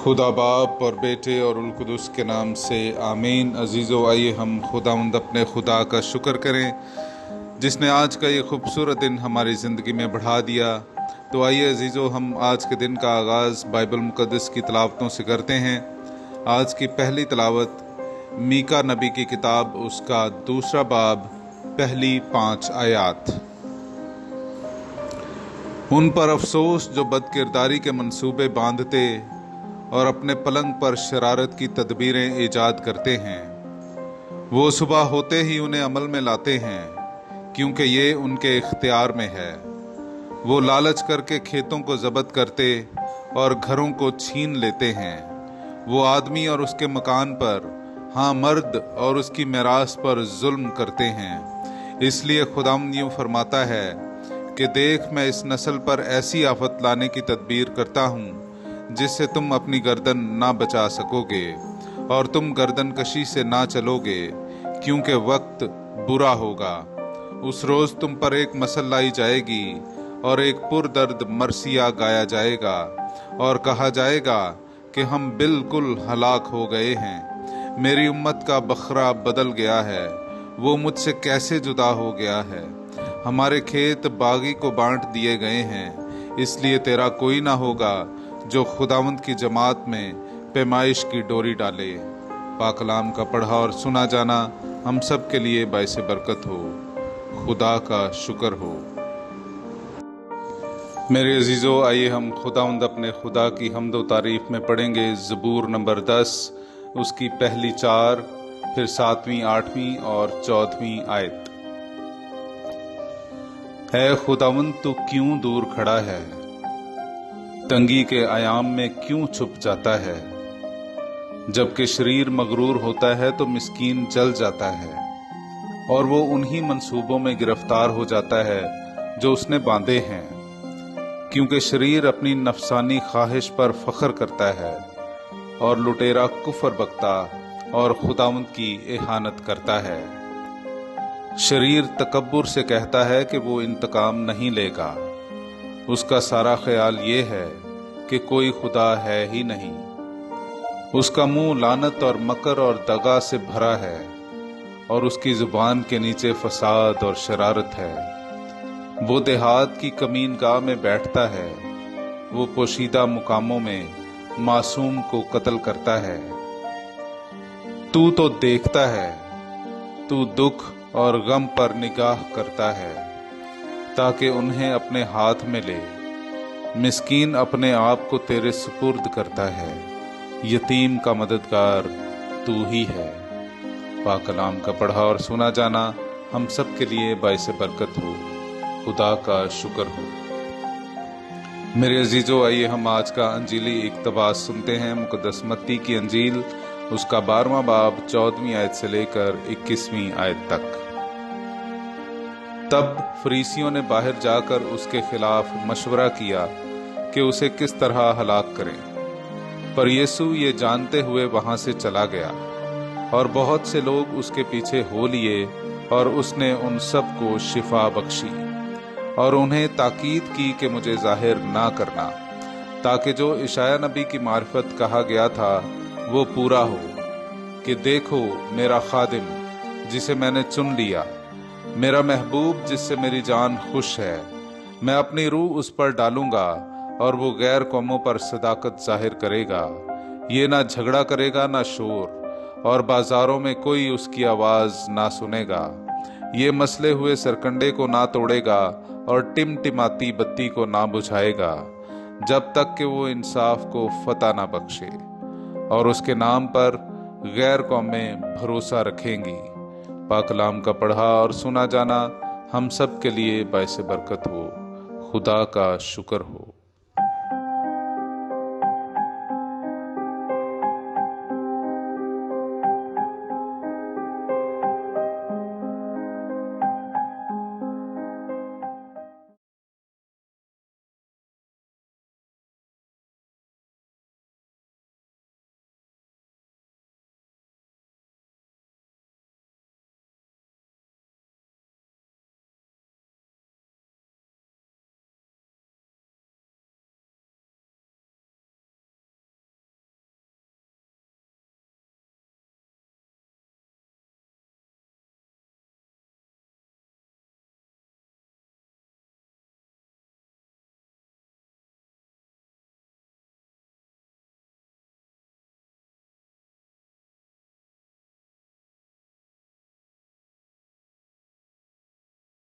खुदा बाप और बेटे और उल कुदस के नाम से आमीन। अजीज़ो, आइए हम खुदावंद अपने खुदा का शुक्र करें जिसने आज का ये खूबसूरत दिन हमारी ज़िंदगी में बढ़ा दिया। तो आइए अजीज़ो, हम आज के दिन का आगाज़ बाइबल मुक़द्दस की तलावतों से करते हैं। आज की पहली तलावत मीका नबी की किताब, उसका दूसरा बाब, पहली 5 आयात। उन पर अफसोस जो बदकिरदारी के मंसूबे बांधते और अपने पलंग पर शरारत की तदबीरें ईजाद करते हैं। वो सुबह होते ही उन्हें अमल में लाते हैं, क्योंकि ये उनके इख्तियार में है। वो लालच करके खेतों को ज़ब्त करते और घरों को छीन लेते हैं। वो आदमी और उसके मकान पर, हाँ मर्द और उसकी मिरास पर जुल्म करते हैं। इसलिए खुदावंद यूं फरमाता है कि देख, मैं इस नस्ल पर ऐसी आफत लाने की तदबीर करता हूँ जिससे तुम अपनी गर्दन ना बचा सकोगे और तुम गर्दन कशी से ना चलोगे, क्योंकि वक्त बुरा होगा। उस रोज़ तुम पर एक मसल लाई जाएगी और एक पुरदर्द मरसिया गाया जाएगा और कहा जाएगा कि हम बिल्कुल हलाक हो गए हैं। मेरी उम्मत का बखरा बदल गया है, वो मुझसे कैसे जुदा हो गया है। हमारे खेत बागी को बांट दिए गए हैं, इसलिए तेरा कोई ना होगा जो खुदावंद की जमात में पैमाइश की डोरी डाले। पाकलाम का पढ़ा और सुना जाना हम सब के लिए बाइस बरकत हो। खुदा का शुक्र हो। मेरे अजीज़ों, आइए हम खुदावंद अपने खुदा की हम्द व तारीफ में पढ़ेंगे ज़बूर नंबर 10, उसकी पहली 4, फिर 7वीं, 8वीं और 14वीं आयत। है खुदावंद, तू क्यों दूर खड़ा है? तंगी के आयाम में क्यों छुप जाता है? जबकि शरीर मगरूर होता है तो मिस्कीन जल जाता है और वो उन्हीं मंसूबों में गिरफ्तार हो जाता है जो उसने बांधे हैं। क्योंकि शरीर अपनी नफसानी ख्वाहिश पर फख्र करता है और लुटेरा कुफर बकता और खुदावंद की इहानत करता है। शरीर तकब्बुर से कहता है कि वो इंतकाम नहीं लेगा। उसका सारा ख्याल ये है कि कोई खुदा है ही नहीं। उसका मुंह लानत और मकर और दगा से भरा है और उसकी जुबान के नीचे फसाद और शरारत है। वो देहात की कमीनगाह में बैठता है, वो पोशीदा मुकामों में मासूम को कत्ल करता है। तू तो देखता है, तू दुख और गम पर निगाह करता है ताकि उन्हें अपने हाथ में ले। मिस्कीन अपने आप को तेरे सुपुर्द करता है, यतीम का मददगार तू ही है। पाकलाम का पढ़ा और सुना जाना हम सब के लिए बाइस बरकत हो। खुदा का शुक्र हो। मेरे अजीजों, आइए हम आज का अंजीली इक्तबास सुनते हैं। मुकद्दस मत्ती की अंजील, उसका 12वां बाब, 14वीं आयत से लेकर 21वीं आयत तक। तब फरीसियों ने बाहर जाकर उसके खिलाफ मशवरा किया कि उसे किस तरह हलाक करें। पर यीशु ये जानते हुए वहां से चला गया और बहुत से लोग उसके पीछे हो लिए और उसने उन सब को शिफा बख्शी और उन्हें ताकीद की कि मुझे जाहिर ना करना, ताकि जो इशाया नबी की मार्फत कहा गया था वो पूरा हो कि देखो मेरा खादिम जिसे मैंने चुन लिया, मेरा महबूब जिससे मेरी जान खुश है। मैं अपनी रूह उस पर डालूंगा और वो गैर कौमों पर सदाकत जाहिर करेगा। ये ना झगड़ा करेगा ना शोर, और बाजारों में कोई उसकी आवाज ना सुनेगा। ये मसले हुए सरकंडे को ना तोड़ेगा और टिमटिमाती बत्ती को ना बुझाएगा, जब तक कि वो इंसाफ को फतह ना बख्शे। और उसके नाम पर गैर कौमें भरोसा रखेंगी। पाकलाम का पढ़ा और सुना जाना हम सब के लिए बाइस बरकत हो। खुदा का शुक्र हो।